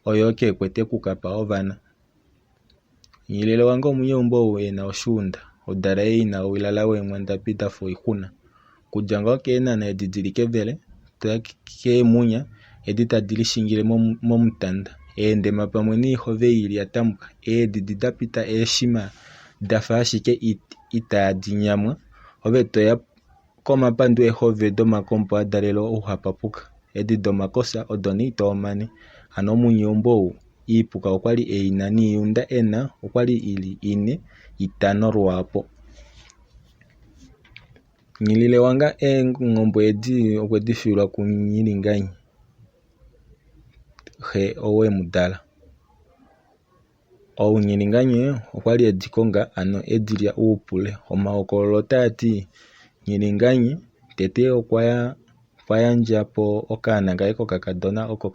oyo keekwete okukapa ovana. Nyilile wange omwenye umbo ena oshuunda odala ye ina wilala weemwanda pita fo ihuna kudya ngo keena na edidilike vele toya keemunya edi tadili shingile momutanda eendema pamwe niihove yili yatambuka eedidi dapita eeshima dafa ashike itaadi nyamwa ove toya komapandu eehove domakompo adalelwa uhapapuka edi domakosa odo nee itoomane. Ano omwenye umbo iipuka okwali eina niiyunda ena okwali ili 4, 5 lwaapo. Nyilile wanga eengombo edi okwedi filwa kunyilinganyi he owe mudala. Ounyilinganyi okwali edi konga ano edilya uupule. Omahokololo otaati nyilinganyi tete okwayandja po okaana kaye kokakadona oko